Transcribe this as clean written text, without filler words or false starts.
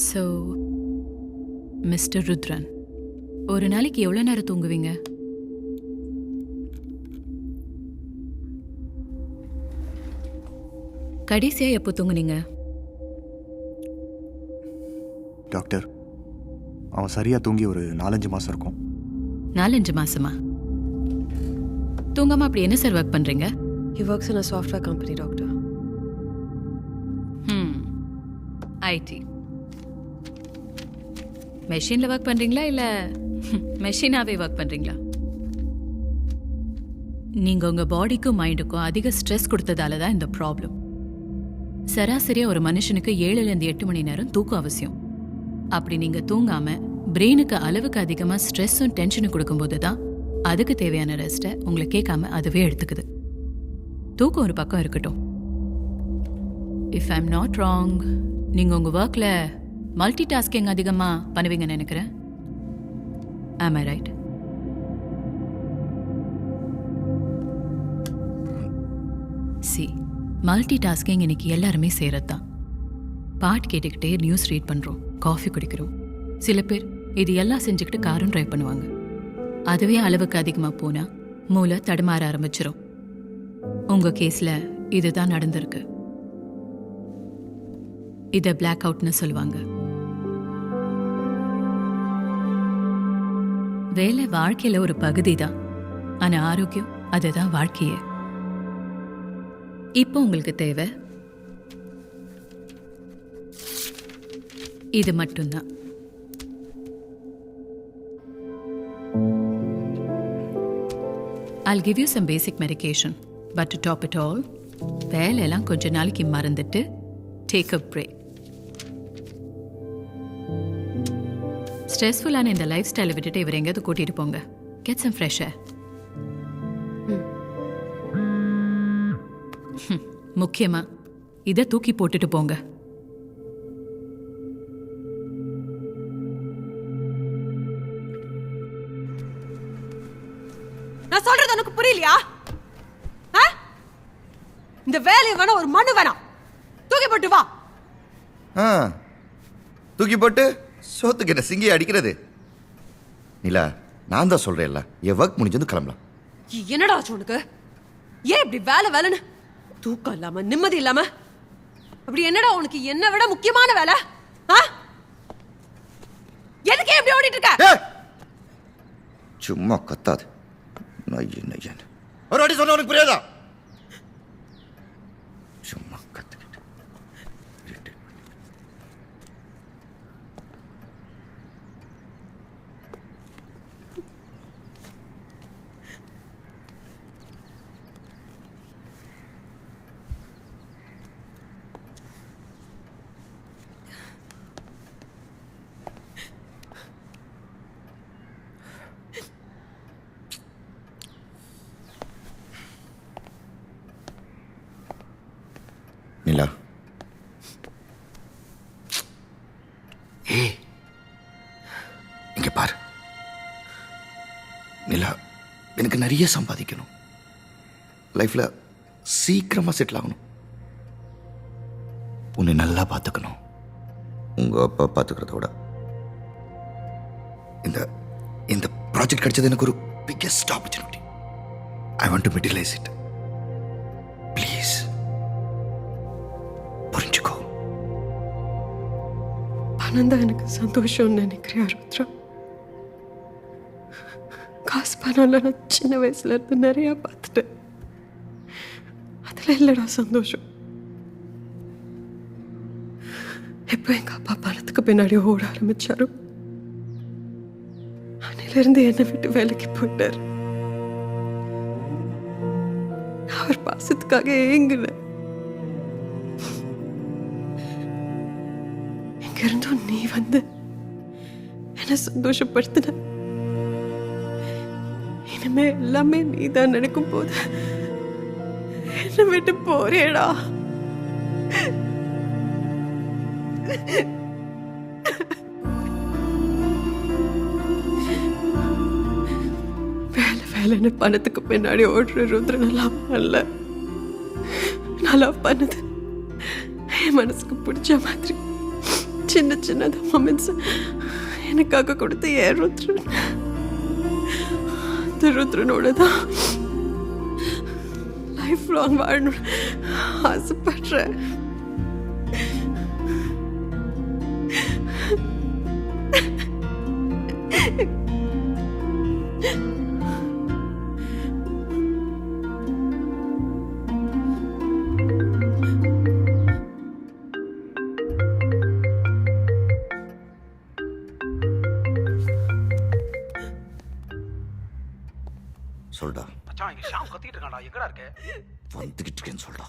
So mister Rudran, ஒரு நாளைக்கு எவ்வளோ நேரம் தூங்குவீங்க? கடைசியாக எப்போ தூங்குனீங்க? டாக்டர், அவன் சரியாக தூங்கி ஒரு 4-5 மாதம் இருக்கும். 4-5 மாசமா? தூங்காமல் அப்படி என்ன சார் ஒர்க் பண்ணுறீங்க? He works in a software company, doctor. IT மெஷினில் ஒர்க் பண்ணுறீங்களா இல்லை மெஷினாகவே ஒர்க் பண்ணுறீங்களா? நீங்கள் உங்கள் பாடிக்கும் மைண்டுக்கும் அதிக ஸ்ட்ரெஸ் கொடுத்ததால தான் இந்த ப்ராப்ளம். சராசரியாக ஒரு மனுஷனுக்கு 7லேருந்து 8 மணி நேரம் தூக்கம் அவசியம். அப்படி நீங்கள் தூங்காமல் பிரெயினுக்கு அளவுக்கு அதிகமாக ஸ்ட்ரெஸ்ஸும் டென்ஷனும் கொடுக்கும்போது தான் அதுக்கு தேவையான ரெஸ்ட்டை உங்களை கேட்காம அதுவே எடுத்துக்குது. தூக்கம் ஒரு பக்கம் இருக்கட்டும். இஃப் ஐம் நாட் ராங், நீங்கள் உங்கள் ஒர்க்கில் மல்டி டாஸ்கிங் அதிகமாக பண்ணுவீங்கன்னு நினைக்கிறேன். ஆம் ஐ ரைட்? சி, மல்டி டாஸ்கிங் இன்னைக்கு எல்லாருமே செய்கிறது தான். பாட்டு கேட்டுக்கிட்டே நியூஸ் ரீட் பண்ணுறோம், காஃபி குடிக்கிறோம். சில பேர் இது எல்லாம் செஞ்சுக்கிட்டு காரும் ட்ரைவ் பண்ணுவாங்க. அதுவே அளவுக்கு அதிகமாக போனால் மூளை தடுமாற ஆரம்பிச்சிடும். உங்கள் கேஸில் இதுதான் நடந்திருக்கு. இதை பிளாக் அவுட்னு சொல்லுவாங்க. வேலை வாழ்க்கையில் ஒரு பகுதி தான், ஆனால் ஆரோக்கியம் அதுதான் வாழ்க்கையே. இப்போ உங்களுக்கு தேவை இது மட்டும்தான். I'll give you some basic medication, but to top it all, வேலையெல்லாம் கொஞ்ச நாளைக்கு மறந்துட்டு take a break. ஸ்ட்ரெஸ்ஃபுல்லான இந்த லைஃப் ஸ்டைலை விட்டுட்டு இவர் எங்கேயாவது கூட்டிட்டு போங்க. Get some fresh air. முக்கியமா இதை தூக்கி போட்டுட்டு போங்க. நான் சொல்றது உனக்கு புரியலையா? இந்த வேலையை வேணா ஒரு மண்ணு வேணாம், தூக்கி போட்டு வா. தூக்கி போட்டு சோத்துக்கு என்ன சிங்கி அடிக்கிறது? நிலா, நான் தான் சொல்றேன்ல, என் ஒர்க் முடிஞ்சது கிளம்பலாம். என்னடா ஆச்சு உனக்கு? ஏன் இப்படி வேலை வேலைன்னு தூக்கம் இல்லாம நிம்மதி இல்லாம? அப்படி என்னடா உனக்கு என்ன விட முக்கியமான வேலை? எதுக்கு எப்படி ஓடிட்டு இருக்க? சும்மா கத்தாது. நையன் நையன் ஒரு வாட்டி சொன்ன உனக்கு புரியாதா? சும்மா கத்துக்கிட்டு நிலா. இங்க பாரு நிலா, எனக்கு நிறைய சம்பாதிக்கணும், லைஃப்ல சீக்கிரமா செட்டில் ஆகணும், உன்னை நல்லா பார்த்துக்கணும். உங்க அப்பா பார்த்துக்கிறத விட இந்த இந்த ப்ராஜெக்ட் கிடைச்சது எனக்கு ஒரு biggest opportunity. I want to materialise it. Please புரிஞ்சுக்கோ. பணம் தான் எனக்கு சந்தோஷம்னு நினைக்கிறியா ருத்ரா? காசு பணம்ல நான் சின்ன வயசுல இருந்து நிறைய பார்த்துட்டேன். அதுல இல்லடா சந்தோஷம். எப்போ எங்க அப்பா பணத்துக்கு பின்னாடி ஓட ஆரம்பிச்சாரு, அன்னையில இருந்து என்னை விட்டு வேலைக்கு போயிட்டாரு. அவர் பாசத்துக்காக ஏங்குனேன். எங்க இருந்தும் நீ வந்து என்ன சந்தோஷப்படுத்தின. இனிமே எல்லாமே நீதான் நினைக்கும் போது என்ன விட்டு போறேடா. வேலை வேலைன்னு பணத்துக்கு பின்னாடி ஓடுற ருத்ரன் நல்லா பண்ணல. நல்லா பண்ணுது என் மனசுக்கு பிடிச்ச மாதிரி சின்ன சின்ன மொமெண்ட்ஸ் எனக்காக கொடுத்த ஏன் ருத்ரன், அந்த ருத்ரனோட தான் லைஃப் லாங் வாழணும்னு ஆசைப்படுறேன். சொல்டா. மச்சான் இங்க ஷாம் கத்திட்டு இருக்கான்டா, எங்கடா இருக்க? வந்துகிட்டு இருக்கேன்னு சொல்டா.